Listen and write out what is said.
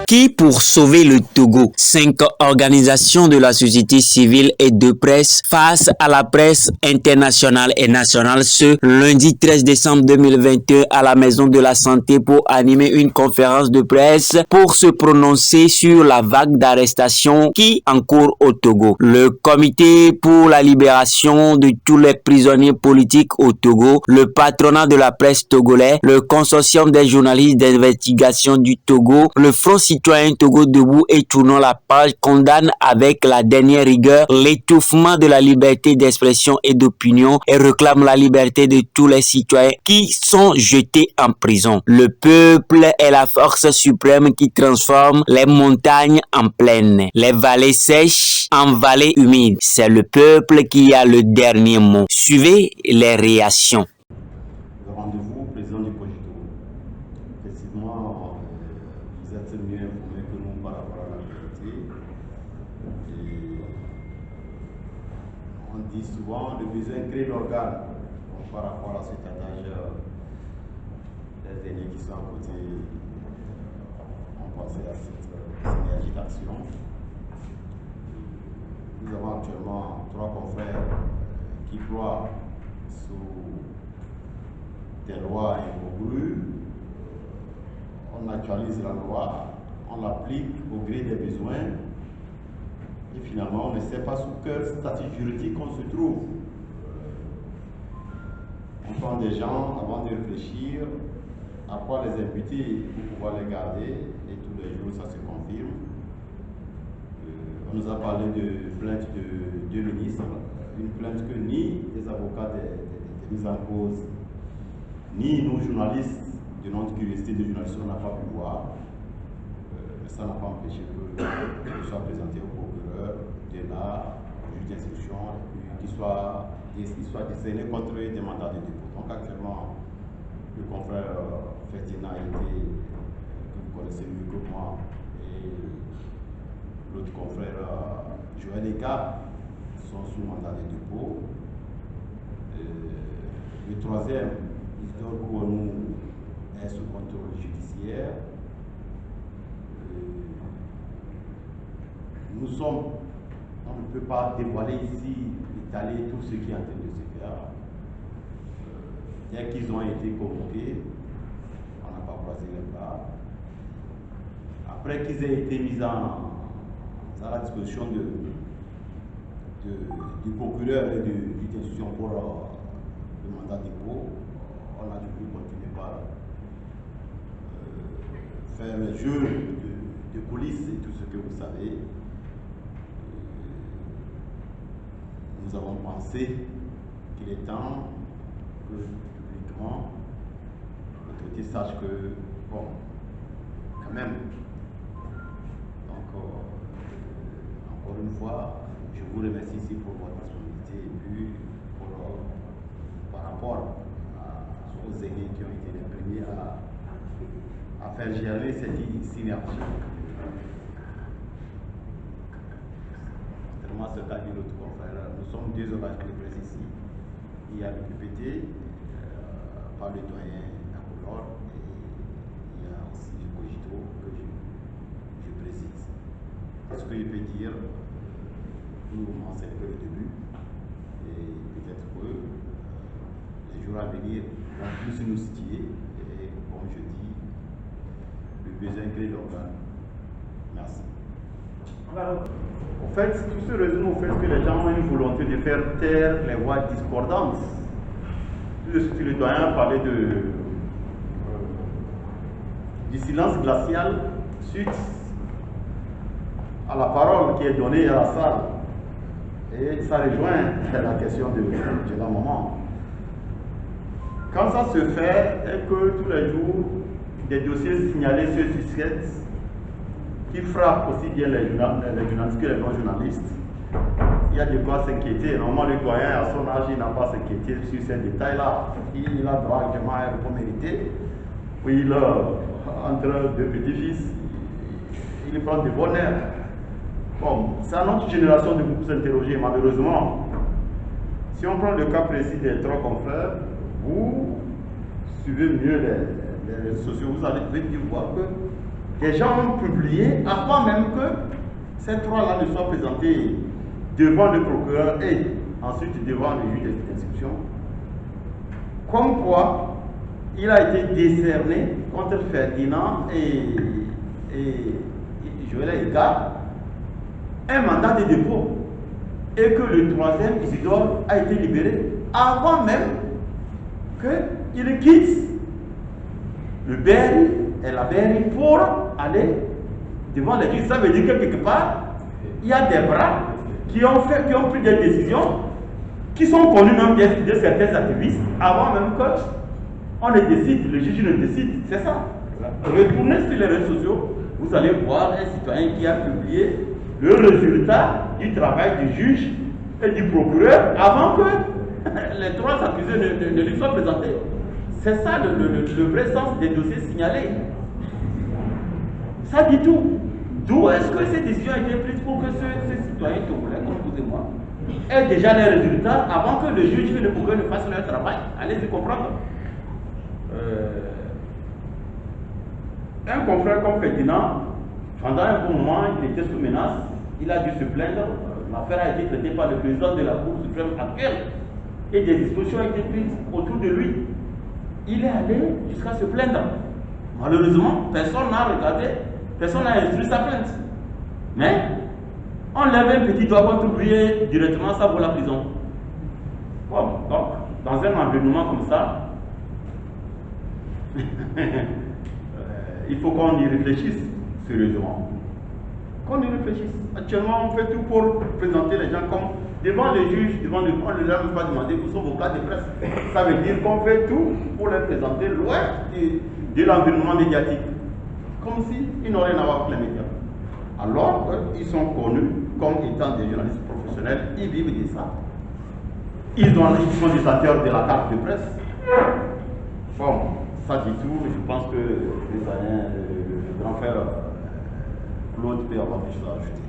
Qui pour sauver le Togo? 5 organisations de la société civile et de presse face à la presse internationale et nationale ce lundi 13 décembre 2021 à la Maison de la Santé pour animer une conférence de presse pour se prononcer sur la vague d'arrestations qui encourt au Togo. Le Comité pour la libération de tous les prisonniers politiques au Togo, le patronat de la presse togolais, le consortium des journalistes d'investigation du Togo, le Front citoyen Togo debout et tournant la page condamne avec la dernière rigueur l'étouffement de la liberté d'expression et d'opinion et réclame la liberté de tous les citoyens qui sont jetés en prison. Le peuple est la force suprême qui transforme les montagnes en plaines, les vallées sèches en vallées humides. C'est le peuple qui a le dernier mot. Suivez les réactions. Le rendez-vous au président du Cogito. Précisément, vous êtes mieux informés que nous par rapport à l'actualité. On dit souvent le besoin crée l'organe. Par rapport à cet adage, les aînés qui sont à côté ont pensé à cette synergie d'action. Nous avons actuellement 3 confrères qui ploient sous des lois incongrues. On actualise la loi, on l'applique au gré des besoins et finalement on ne sait pas sous quel statut juridique on se trouve. On prend des gens avant de réfléchir à quoi les imputer pour pouvoir les garder et tous les jours ça se confirme. On nous a parlé de plainte de 2 ministres, une plainte que ni les avocats des mises en cause, ni nous journalistes de notre curiosité de journalistes on n'a pas pu voir. Mais ça n'a pas empêché que soit présenté au procureur, de là, au juge d'instruction, qu'il soit décerné contre des mandats de dépôt. Donc actuellement, le confrère Ferdinand que vous connaissez mieux que moi, et l'autre confrère Joël Eka sont sous mandat de dépôt. Le troisième, Isidore Kouanou, est sous contrôle judiciaire. On ne peut pas dévoiler ici, étaler tout ce qui est en train de se faire. Dès qu'ils ont été convoqués, on n'a pas croisé les bras. Après qu'ils aient été mis à la disposition du procureur et du d'instruction pour le mandat de dépôt, on a dû continuer par faire le jeu de police et tout ce que vous savez. Nous avons pensé qu'il est temps que publiquement l'autorité sache que, bon, quand même, donc encore une fois, je vous remercie ici pour votre disponibilité et puis par rapport aux aînés qui ont été les premiers à faire gérer cette synergie. Contrairement à ce qu'a dit l'autre confrère, nous sommes 2 organismes de presse ici. Il y a le PPT par le doyen Akoulor et il y a aussi le Cogito que je préside. Ce que je peux dire, nous n'en savons que le début et peut-être que les jours à venir vont plus nous situer et comme je dis, le besoin crée l'organe. Merci. En fait, tout se résume au fait que les gens ont une volonté de faire taire les voix discordantes. Le doyen parlait du silence glacial suite à la parole qui est donnée à la salle. Et ça rejoint la question de la maman. Quand ça se fait et que tous les jours, des dossiers signalés se succèdent, qui frappent aussi bien les journalistes que les non-journalistes, il y a de quoi s'inquiéter. Normalement, le doyen, à son âge, il n'a pas à s'inquiéter sur ces détails-là. Il a droit à un repos mérité. Oui, entre 2 petits-fils, il prend de bonnes airs. Bon, c'est à notre génération de beaucoup s'interroger, malheureusement. Si on prend le cas précis des trois confrères, vous suivez mieux les réseaux sociaux, vous allez voir que des gens ont publié avant même que ces trois-là ne soient présentés devant le procureur et ensuite devant le juge d'instruction. Comme quoi, il a été décerné contre Ferdinand et Joël Ega un mandat de dépôt et que le troisième, Isidore, a été libéré avant même qu'il quitte le Berry et la Berry pour aller devant les juges. Ça veut dire que quelque part, il y a des bras qui ont pris des décisions qui sont connues même de certains activistes avant même qu'on ne décide, le juge ne décide. C'est ça. Retournez sur les réseaux sociaux, vous allez voir un citoyen qui a publié le résultat du travail du juge et du procureur avant que les trois accusés ne lui soient présentés. C'est ça le vrai sens des dossiers signalés. Ça dit tout. D'où est-ce que ces décisions ont été prises pour que ces citoyens togolais, comme vous et moi, aient déjà les résultats avant que le juge et le procureur ne fassent leur travail? Allez-y comprendre. Un confrère comme Ferdinand, pendant un bon moment, il était sous menace, il a dû se plaindre. L'affaire a été traitée par le président de la Cour suprême actuelle et des dispositions ont été prises autour de lui. Il est allé jusqu'à se plaindre. Malheureusement, personne n'a regardé, personne n'a instruit sa plainte. Mais on lève un petit doigt contre lui et directement ça vaut la prison. Bon, donc, dans un environnement comme ça, il faut qu'on y réfléchisse sérieusement. Qu'on y réfléchisse. Actuellement, on fait tout pour présenter les gens comme devant les juges, on ne leur a pas demandé pour son vocat de presse. Ça veut dire qu'on fait tout pour les présenter loin de l'environnement médiatique. Comme s'ils n'auraient rien à voir avec les médias. Alors qu'ils sont connus comme étant des journalistes professionnels, ils vivent de ça. Ils sont des acteurs de la carte de presse. Bon, ça dit tout, je pense que le grand frère Claude peut avoir des choses à ajouter.